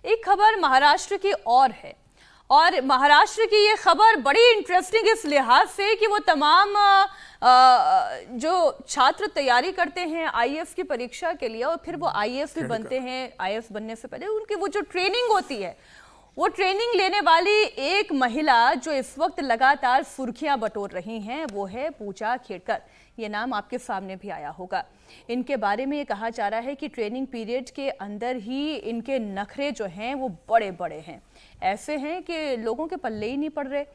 एक खबर महाराष्ट्र की और है, और महाराष्ट्र की ये खबर बड़ी इंटरेस्टिंग इस लिहाज से कि वो तमाम जो छात्र तैयारी करते हैं आईएएस की परीक्षा के लिए और फिर वो आईएएस भी बनते हैं, आईएएस बनने से पहले उनकी वो जो ट्रेनिंग होती है, वो ट्रेनिंग लेने वाली एक महिला जो इस वक्त लगातार सुर्खियां बटोर रही हैं वो है पूजा खेड़कर। ये नाम आपके सामने भी आया होगा। इनके बारे में ये कहा जा रहा है कि ट्रेनिंग पीरियड के अंदर ही इनके नखरे जो हैं वो बड़े बड़े हैं, ऐसे हैं कि लोगों के पल्ले ही नहीं पड़ रहे।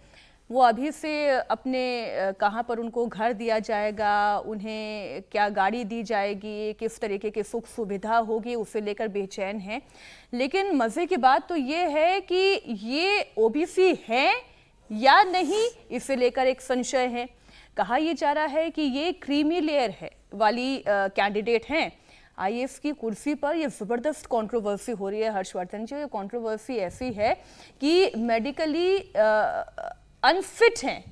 वो अभी से अपने कहाँ पर उनको घर दिया जाएगा, उन्हें क्या गाड़ी दी जाएगी, किस तरीके की सुख सुविधा होगी, उसे लेकर बेचैन हैं। लेकिन मज़े की बात तो ये है कि ये ओबीसी हैं या नहीं, इसे लेकर एक संशय है। कहा यह जा रहा है कि ये क्रीमी लेयर है वाली कैंडिडेट हैं आईएएस की कुर्सी पर। ये ज़बरदस्त कंट्रोवर्सी हो रही है हर्षवर्धन जी। ये कंट्रोवर्सी ऐसी है कि मेडिकली अनफिट हैं,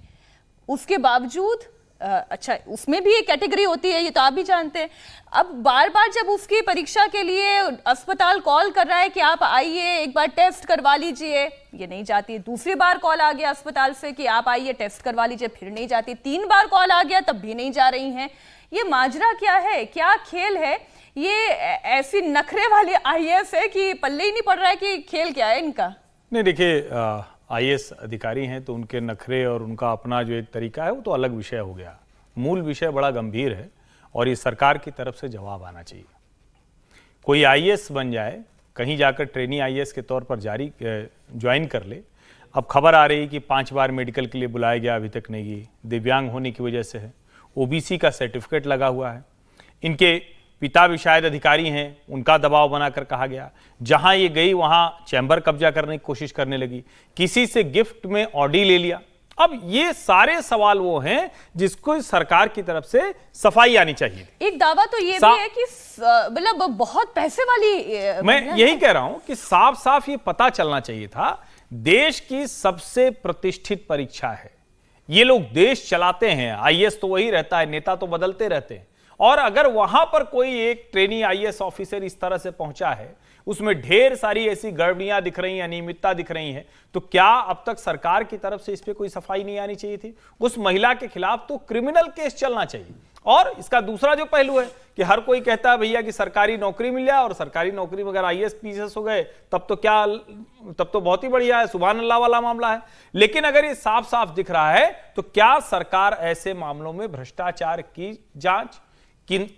उसके बावजूद अच्छा उसमें भी एक कैटेगरी होती है, ये तो आप भी जानते हैं। अब बार बार जब उसकी परीक्षा के लिए अस्पताल कॉल कर रहा है कि आप आइए एक बार टेस्ट करवा लीजिए, ये नहीं जाती। दूसरी बार कॉल आ गया अस्पताल से कि आप आइए टेस्ट करवा लीजिए, फिर नहीं जाती। 3 बार कॉल आ गया तब भी नहीं जा रही हैं। ये माजरा क्या है, क्या खेल है? ये ऐसी नखरे वाली आईएएस है कि पल्ले ही नहीं पड़ रहा है कि खेल क्या है इनका। नहीं देखिए, आईएएस अधिकारी हैं तो उनके नखरे और उनका अपना जो एक तरीका है वो तो अलग विषय हो गया। मूल विषय बड़ा गंभीर है और ये सरकार की तरफ से जवाब आना चाहिए। कोई आईएएस बन जाए, कहीं जाकर ट्रेनी आईएएस के तौर पर ज्वाइन कर ले। अब खबर आ रही कि 5 बार मेडिकल के लिए बुलाया गया, अभी तक नहीं गई। दिव्यांग होने की वजह से है, ओबीसी का सर्टिफिकेट लगा हुआ है। इनके पिता भी शायद अधिकारी हैं, उनका दबाव बनाकर कहा गया। जहां ये गई वहां चैम्बर कब्जा करने की कोशिश करने लगी, किसी से गिफ्ट में ऑडी ले लिया। अब ये सारे सवाल वो हैं जिसको सरकार की तरफ से सफाई आनी चाहिए। एक दावा तो ये भी है कि मतलब बहुत पैसे वाली मैं यही कह रहा हूं कि साफ साफ ये पता चलना चाहिए था, देश की सबसे प्रतिष्ठित परीक्षा है। ये लोग देश चलाते हैं, आईएएस तो वही रहता है, नेता तो बदलते रहते हैं। और अगर वहां पर कोई एक ट्रेनी आईएएस ऑफिसर इस तरह से पहुंचा है, उसमें ढेर सारी ऐसी गड़बड़ियां दिख रही हैं, अनियमितता दिख रही हैं, तो क्या अब तक सरकार की तरफ से इस पे कोई सफाई नहीं आनी चाहिए थी? उस महिला के खिलाफ तो क्रिमिनल केस चलना चाहिए। और इसका दूसरा जो पहलू है कि हर कोई कहता है भैया कि सरकारी नौकरी मिल जाए, और सरकारी नौकरी में अगर आईएएस पीएस हो गए तब तो बहुत ही बढ़िया है, सुभान अल्लाह वाला मामला है। लेकिन अगर ये साफ साफ दिख रहा है तो क्या सरकार ऐसे मामलों में भ्रष्टाचार की जांच,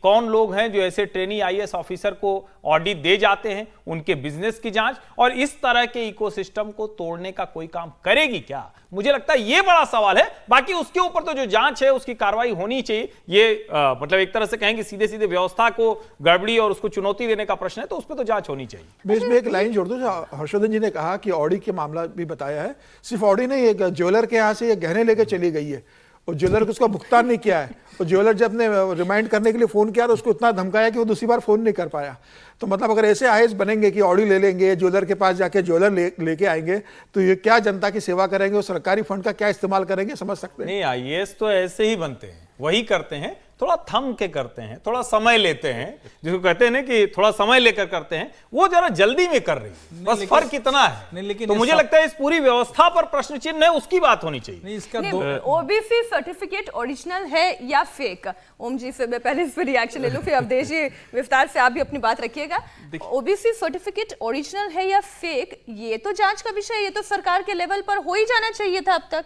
कौन लोग हैं जो ऐसे ट्रेनी आईएएस ऑफिसर को ऑडिट दे जाते हैं, उनके बिजनेस की जांच और इस तरह के इकोसिस्टम को तोड़ने का कोई काम करेगी क्या? मुझे लगता है ये बड़ा सवाल है। बाकी उसके ऊपर तो जो जांच है उसकी कार्रवाई होनी चाहिए। ये मतलब एक तरह से कहेंगे सीधे सीधे व्यवस्था को गड़बड़ी और उसको चुनौती देने का प्रश्न है, तो उस पर तो जांच होनी चाहिए। मैं इसमें एक लाइन जोड़ दूं, हर्षवर्धन जी ने कहा कि ऑडी के मामला भी बताया है। सिर्फ ऑडी नहीं, एक ज्वेलर के यहाँ से ये गहने लेकर चली गई है और ज्वेलर को उसका भुगतान नहीं किया है। और ज्वेलर जब ने रिमाइंड करने के लिए फोन किया तो उसको इतना धमकाया कि वो दूसरी बार फोन नहीं कर पाया। तो मतलब अगर ऐसे आईएएस बनेंगे कि ऑडी ले लेंगे, ज्वेलर के पास जाके ज्वेलर लेके आएंगे, तो ये क्या जनता की सेवा करेंगे और सरकारी फंड का क्या इस्तेमाल करेंगे, समझ सकते हैं। नहीं, आईएएस तो ऐसे ही बनते हैं, वही करते हैं, थोड़ा थम के करते हैं, थोड़ा समय लेते हैं, जिसको कहते हैं ना कि थोड़ा समय लेकर करते हैं। वो जरा जल्दी में कर रही है, बस फर्क इतना है। तो मुझे लगता है इस पूरी व्यवस्था पर प्रश्न चिन्ह है, उसकी बात होनी चाहिए। ओबीसी सर्टिफिकेट ओरिजिनल है या फेक? ओम जी से मैं पहले इस पर रिएक्शन ले लूं, फिर अवधेश जी विस्तार से आप भी अपनी बात रखिएगा। ओबीसी सर्टिफिकेट ओरिजिनल है या फेक, ये तो जांच का विषय, ये तो सरकार के लेवल पर हो ही जाना चाहिए था अब तक।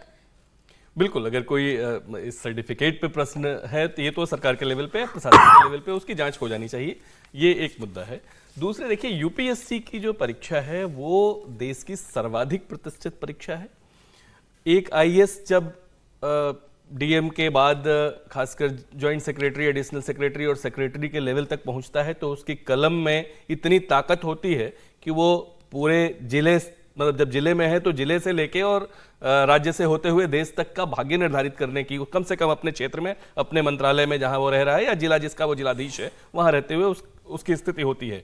बिल्कुल, अगर कोई इस सर्टिफिकेट पे प्रश्न है तो ये तो सरकार के लेवल पे, प्रशासन के लेवल पे उसकी जांच हो जानी चाहिए। ये एक मुद्दा है। दूसरे देखिए, यूपीएससी की जो परीक्षा है वो देश की सर्वाधिक प्रतिष्ठित परीक्षा है। एक आईएएस जब डीएम के बाद खासकर ज्वाइंट सेक्रेटरी, एडिशनल सेक्रेटरी और सेक्रेटरी के लेवल तक पहुंचता है तो उसकी कलम में इतनी ताकत होती है कि वो पूरे जिले, मतलब जब जिले में है तो जिले से लेके और राज्य से होते हुए देश तक का भाग्य निर्धारित करने की, कम से कम अपने क्षेत्र में, अपने मंत्रालय में जहां वो रह रहा है या जिला जिसका वो जिलाधीश है वहां रहते हुए उसकी स्थिति होती है।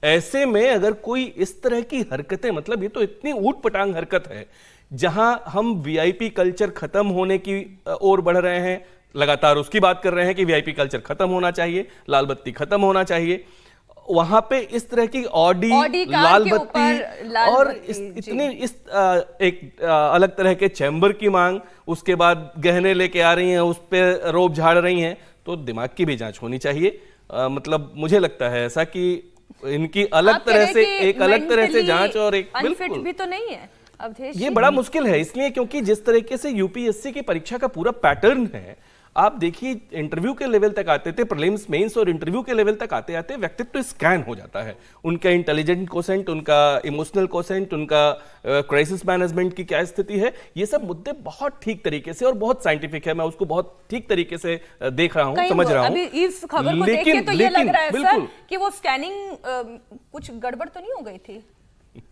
ऐसे में अगर कोई इस तरह की हरकतें, मतलब ये तो इतनी ऊट पटांग हरकत है जहां हम वीआईपी कल्चर खत्म होने की ओर बढ़ रहे हैं, लगातार उसकी बात कर रहे हैं कि वीआईपी कल्चर खत्म होना चाहिए, लाल बत्ती खत्म होना चाहिए, वहां पे इस तरह की ऑडी कार लाल के बत्ती ऊपर लाल और बत्ती, इतनी एक अलग तरह के चैम्बर की मांग, उसके बाद गहने लेके आ रही हैं, उस पे रोब झाड़ रही हैं, तो दिमाग की भी जांच होनी चाहिए। मतलब मुझे लगता है ऐसा कि इनकी अलग तरह से एक अलग तरह से जांच और एक बिल्कुल भी तो नहीं है अवधेश ये जी। बड़ा मुश्किल है, इसलिए क्योंकि जिस तरीके से यूपीएससी की परीक्षा का पूरा पैटर्न है, आप देखिए इंटरव्यू के लेवल तक आते थे, प्रीलिम्स मेंस और इंटरव्यू के लेवल तक आते आते व्यक्तित्व स्कैन हो जाता है, उनका इंटेलिजेंट कोसेंट, उनका इमोशनल कोसेंट, उनका क्राइसिस मैनेजमेंट की क्या स्थिति है, ये सब मुद्दे बहुत ठीक तरीके से और बहुत साइंटिफिक है, मैं उसको बहुत ठीक तरीके से देख रहा हूं, समझ रहा हूं। अभी इस खबर को देख के तो ये लग रहा है सर कि वो स्कैनिंग कुछ गड़बड़ तो नहीं हो गई थी।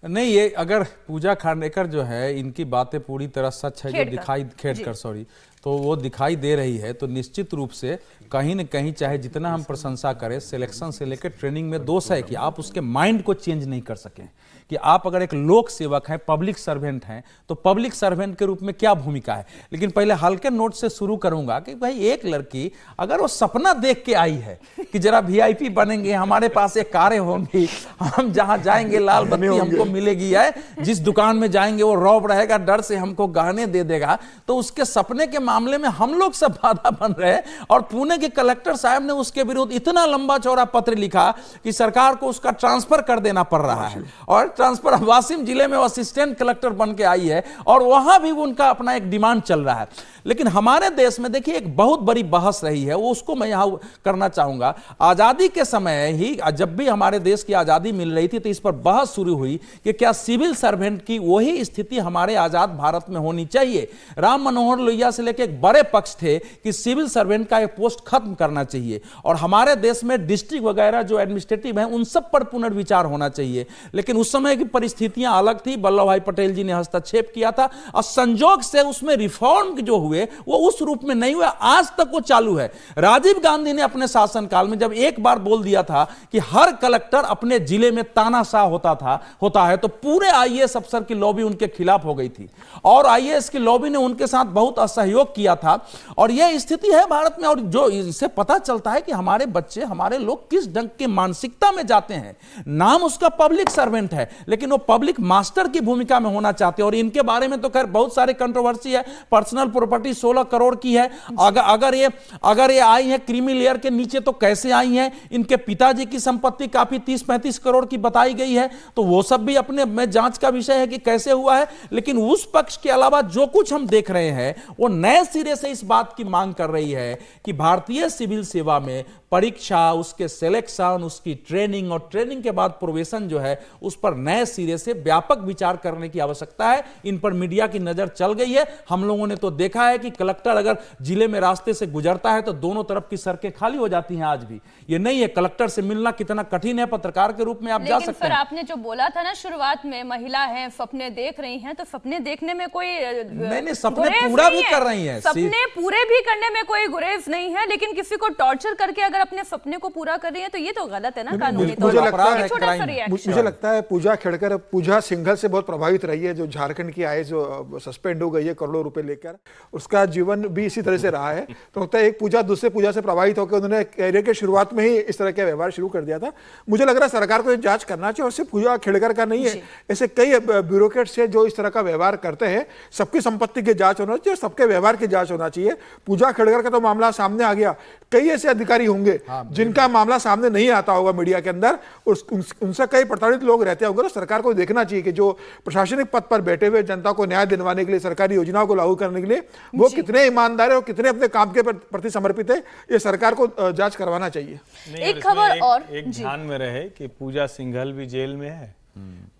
नहीं, ये अगर पूजा खांडेकर जो है, इनकी बातें पूरी तरह सच है, जो दिखाई खेड़कर सॉरी, तो वो दिखाई दे रही है, तो निश्चित रूप से कहीं न कहीं चाहे जितना हम प्रशंसा करें, सिलेक्शन से लेकर ट्रेनिंग में दोष है कि आप उसके माइंड को चेंज नहीं कर सकें। कि आप अगर एक लोक सेवक हैं, पब्लिक सर्वेंट हैं, तो पब्लिक सर्वेंट के रूप में क्या भूमिका है। लेकिन पहले हल्के नोट से शुरू करूंगा कि भाई एक लड़की अगर वो सपना देख के आई है कि जरा वीआईपी बनेंगे, हमारे पास एक कारें होंगी, हम जहां जाएंगे लाल बत्ती हमको मिलेगी, है जिस दुकान में जाएंगे वो रौब रहेगा, डर से हमको गहने दे देगा, तो उसके सपने के मामले में हम लोग सब बाधा बन रहे हैं। और पुणे के कलेक्टर साहब ने उसके विरुद्ध इतना लंबा चौड़ा पत्र लिखा कि सरकार को उसका ट्रांसफर कर देना पड़ रहा है। और ट्रांसफर वासिम जिले में असिस्टेंट कलेक्टर बन के आई है और वहां भी उनका अपना एक डिमांड चल रहा है। लेकिन हमारे देश में देखिए एक बहुत बड़ी बहस रही है, वो उसको मैं यहां करना चाहूंगा। आजादी के समय ही जब भी हमारे देश की आजादी मिल रही थी तो इस पर बहस शुरू हुई कि क्या सिविल सर्वेंट की वही स्थिति हमारे आजाद भारत में होनी चाहिए। राम मनोहर लोहिया से लेकर एक बड़े पक्ष थे कि सिविल सर्वेंट का एक पोस्ट खत्म करना चाहिए और हमारे देश में डिस्ट्रिक्ट वगैरह जो एडमिनिस्ट्रेटिव हैं उन सब पर पुनर्विचार होना चाहिए। लेकिन उस समय की परिस्थितियां अलग थी, वल्लभ भाई पटेल जी ने हस्तक्षेप किया था और संजोग से उसमें रिफॉर्म जो हुए वो उस रूप में नहीं हुआ, आज तक वो चालू है। राजीव गांधी ने अपने शासनकाल में जब एक बार बोल दिया था कि हर कलेक्टर अपने जिले में तानाशाह होता है, तो पूरे आईएएस अफसर की लॉबी उनके खिलाफ हो गई थी और आईएएस की लॉबी ने उनके साथ बहुत असहयोग किया था। और यह स्थिति है भारत में। और जो इससे पता चलता है कि हमारे बच्चे, हमारे लोग किस ढंग की मानसिकता में जाते हैं। नाम उसका पब्लिक सर्वेंट है, लेकिन वो पब्लिक मास्टर की भूमिका में होना चाहते हैं। और इनके बारे में तो खैर बहुत सारे कंट्रोवर्सी है। पर्सनल प्रॉपर्टी 16 करोड़ की है। अगर ये आई है क्रीमी लेयर के नीचे तो कैसे आई है। इनके पिताजी की संपत्ति काफी 30-35 करोड़ की बताई गई है, तो वो सब भी अपने में जांच का विषय है कि कैसे हुआ है। लेकिन उस पक्ष के अलावा जो कुछ हम देख रहे हैं वो नए सिरे से इस बात की मांग कर रही है कि भारतीय सिविल सेवा में परीक्षा, उसके सिलेक्शन, उसकी ट्रेनिंग और ट्रेनिंग के बाद प्रोवेशन जो है उस पर नए सिरे से व्यापक विचार करने की आवश्यकता है। इन पर मीडिया की नजर चल गई है। हम लोगों ने तो देखा है कि कलेक्टर अगर जिले में रास्ते से गुजरता है तो दोनों तरफ की सड़कें खाली हो जाती हैं। आज भी ये नहीं है, कलेक्टर से मिलना कितना कठिन है, पत्रकार के रूप में आप जा सकते हैं। आपने जो बोला था ना शुरुआत में, महिला है, सपने देख रही हैं, तो सपने देखने में कोई नहीं, सपने पूरा भी कर रही हैं, सपने पूरे भी करने में कोई गुरेज नहीं है। लेकिन किसी को टॉर्चर करके अगर अपने सपने को पूरा कर रही है तो ये तो गलत है ना कानूनी तौर पर। मुझे लगता है पूजा खेड़कर, पूजा सिंघल से बहुत प्रभावित रही है, जो झारखंड की आई, जो सस्पेंड हो गई है करोड़ों रुपए लेकर। उसका जीवन भी इसी तरह से रहा है। तो लगता है एक पूजा दूसरे पूजा से प्रभावित होकर उन्होंने कैरियर के शुरुआत में ही इस तरह का व्यवहार शुरू कर दिया था। मुझे लग रहा है सरकार को जांच करना चाहिए। और सिर्फ पूजा खेड़कर का नहीं है, ऐसे कई ब्यूरोक्रेट्स है जो इस तरह का व्यवहार करते हैं। सबकी संपत्ति की जांच होना चाहिए, सबके व्यवहार की जांच होना चाहिए। पूजा खेड़कर का तो मामला सामने आ गया, कई ऐसे अधिकारी होंगे जिनका मामला सामने नहीं आता होगा मीडिया के अंदर, उनसे कई प्रताड़ित लोग रहते होंगे। तो सरकार को देखना चाहिए कि जो प्रशासनिक पद पर बैठे हुए जनता को न्याय दिलवाने के लिए, सरकारी योजनाओं को लागू करने के लिए वो कितने ईमानदार है और कितने अपने काम के प्रति समर्पित है, ये सरकार को जांच करवाना चाहिए। एक खबर और एक ध्यान में रहे कि पूजा सिंघल भी जेल में है,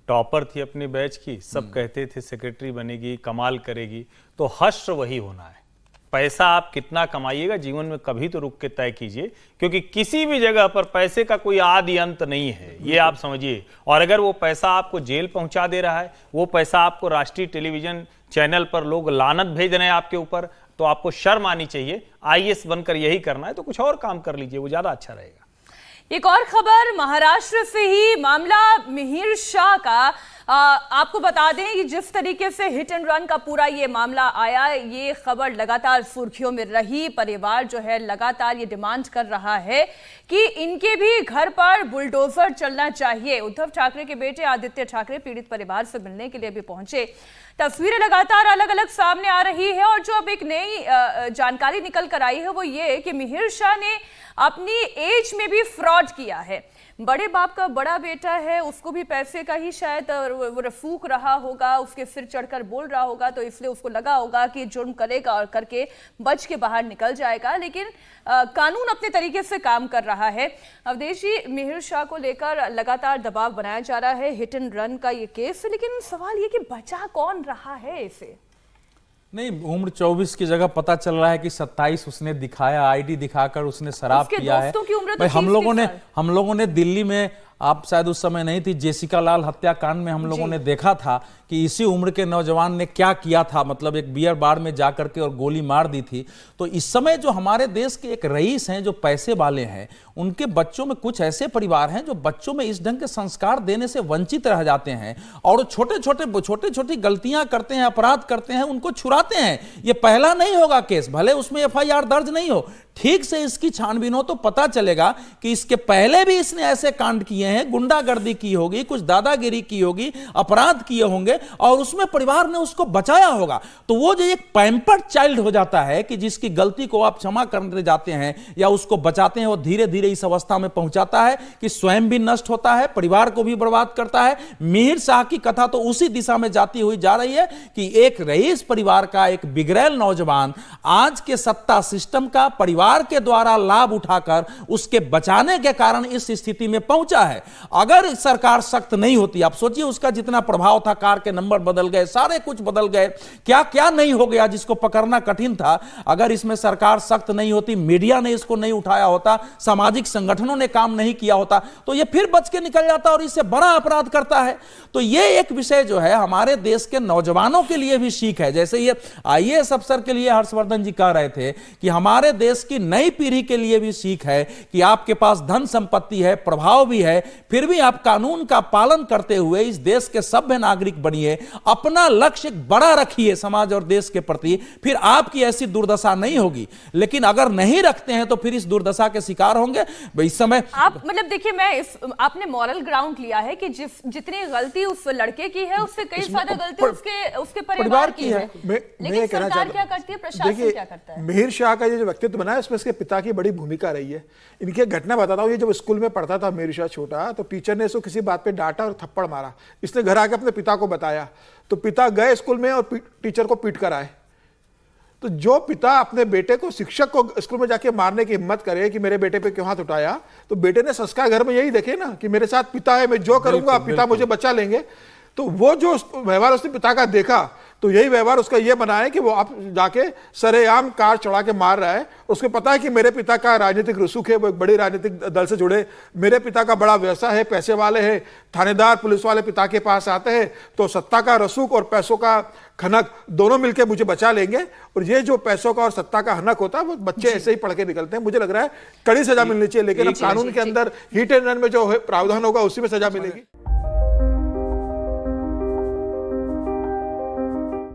टॉपर थी अपनी बैच की, सब कहते थे सेक्रेटरी बनेगी, कमाल करेगी। तो हश्र वही होना है। पैसा आप कितना कमाइएगा जीवन में कभी तो रुक के तय कीजिए, क्योंकि किसी भी जगह पर पैसे का कोई आदि अंत नहीं है, ये आप समझिए। और अगर वो पैसा आपको जेल पहुंचा दे रहा है, वो पैसा आपको राष्ट्रीय टेलीविजन चैनल पर लोग लानत भेज रहे हैं आपके ऊपर, तो आपको शर्म आनी चाहिए। आईएएस बनकर यही करना है तो कुछ और काम कर लीजिए, वो ज्यादा अच्छा रहेगा। एक और खबर महाराष्ट्र से ही, मामला मिहिर शाह का। आपको बता दें कि जिस तरीके से हिट एंड रन का पूरा ये मामला आया, ये खबर लगातार सुर्खियों में रही। परिवार जो है लगातार ये डिमांड कर रहा है कि इनके भी घर पर बुलडोजर चलना चाहिए। उद्धव ठाकरे के बेटे आदित्य ठाकरे पीड़ित परिवार से मिलने के लिए भी पहुंचे। तस्वीरें लगातार अलग अलग सामने आ रही है और जो अब एक नई जानकारी निकल कर आई है वो ये कि मिहिर शाह ने अपनी एज में भी फ्रॉड किया है। बड़े बाप का बड़ा बेटा है, उसको भी पैसे का ही शायद वो रफूक रहा होगा, उसके सिर चढ़कर बोल रहा होगा, तो इसलिए उसको लगा होगा कि जुर्म करेगा और करके बच के बाहर निकल जाएगा। लेकिन कानून अपने तरीके से काम कर रहा है। अवधेश जी, मिहिर शाह को लेकर लगातार दबाव बनाया जा रहा है, हिट एंड रन का ये केस, लेकिन सवाल ये कि बचा कौन रहा है इसे? नहीं, उम्र 24 की जगह पता चल रहा है कि 27 उसने दिखाया, आईडी दिखाकर उसने शराब पिया है। दोस्तों की उम्र तो भाई हम 30 लोगों ने दिल्ली में, आप शायद उस समय नहीं थी, जेसिका लाल हत्याकांड में हम लोगों ने देखा था कि इसी उम्र के नौजवान ने क्या किया था। मतलब एक बियर बार में जाकर के और गोली मार दी थी। तो इस समय जो हमारे देश के एक रईस हैं, जो पैसे वाले हैं, उनके बच्चों में कुछ ऐसे परिवार हैं जो बच्चों में इस ढंग के संस्कार देने से वंचित रह जाते हैं और छोटे छोटी गलतियां करते हैं, अपराध करते हैं, उनको छुड़ाते हैं। ये पहला नहीं होगा केस, भले उसमें FIR दर्ज नहीं हो, ठीक से इसकी छानबीन हो तो पता चलेगा कि इसके पहले भी इसने ऐसे कांड किए हैं, गुंडागर्दी की होगी, कुछ दादागिरी की होगी, अपराध किए होंगे और उसमें परिवार ने उसको बचाया होगा। तो वो जो एक पैम्पर्ड चाइल्ड हो जाता है कि जिसकी गलती को आप क्षमा करने जाते हैं या उसको बचाते हैं, वो धीरे धीरे इस अवस्था में पहुंचाता है कि स्वयं भी नष्ट होता है, परिवार को भी बर्बाद करता है। मिहिर शाह की कथा तो उसी दिशा में जाती हुई जा रही है कि एक रईस परिवार का एक बिगड़ैल नौजवान आज के सत्ता सिस्टम का, परिवार के द्वारा लाभ उठाकर उसके बचाने के कारण इस स्थिति में पहुंचा है। अगर सरकार सख्त नहीं होती, आप सोचिए उसका जितना प्रभाव था, कार के नंबर बदल गए, सारे कुछ बदल गए, क्या क्या नहीं हो गया जिसको पकड़ना कठिन था। अगर इसमें सरकार सख्त नहीं होती, मीडिया ने इसको नहीं उठाया होता, सामाजिक संगठनों ने काम नहीं किया होता, तो ये फिर बच के निकल जाता और इससे बड़ा अपराध करता है। तो ये एक विषय जो है हमारे देश के नौजवानों के लिए भी सीख है। जैसे ये IAS अफसर के लिए हर्षवर्धन जी कह रहे थे कि हमारे देश की नई पीढ़ी के लिए भी सीख है कि आपके पास धन संपत्ति है, प्रभाव भी है, फिर भी आप कानून का पालन करते हुए इस देश के सभ्य नागरिक बनिए, अपना लक्ष्य बड़ा रखिए समाज और देश के प्रति, फिर आपकी ऐसी दुर्दशा नहीं होगी। लेकिन अगर नहीं रखते हैं तो फिर इस दुर्दशा के शिकार होंगे। इस समय आप मतलब देखिए, आपने मॉरल ग्राउंड लिया है कि जितनी गलती उस लड़के की है उससे कई ज्यादा गलती उसके परिवार की है। लेकिन सरकार क्या करती है, प्रशासन क्या करता है? मिहिर शाह का ये जो व्यक्तित्व बना है इसमें इसके पिता की बड़ी भूमिका रही है। इनकी एक घटना बताता हूँ। ये जब स्कूल में पढ़ता था मिहिर शाह छोटा, तो टीचर ने इसको किसी बात पे डांटा और थप्पड़ मारा। इसने घर आके अपने पिता को बताया, तो पिता गए स्कूल में और टीचर को पीट कर आए। तो जो पिता अपने बेटे को, शिक्षक को स्कूल में जाके मारने की हिम्मत करे कि मेरे बेटे पे क्यों हाथ उठाया, तो बेटे ने संस्कार घर में यही देखे ना कि मेरे साथ पिता है, मैं जो करूंगा पिता मुझे बचा लेंगे। तो वो जो व्यवहार उसने पिता का देखा, तो यही व्यवहार उसका ये बना है कि वो आप जाके सरेआम कार चढ़ा के मार रहा है। उसको पता है कि मेरे पिता का राजनीतिक रसूख है, वो एक बड़ी राजनीतिक दल से जुड़े, मेरे पिता का बड़ा व्यवसाय है, पैसे वाले हैं, थानेदार पुलिस वाले पिता के पास आते हैं, तो सत्ता का रसूख और पैसों का खनक दोनों मिलकर मुझे बचा लेंगे। और ये जो पैसों का और सत्ता का हनक होता है वो बच्चे ऐसे ही पढ़ के निकलते हैं। मुझे लग रहा है कड़ी सजा मिलनी चाहिए, लेकिन अब कानून के अंदर हिट एंड रन में जो प्रावधान होगा उसी में सजा मिलेगी।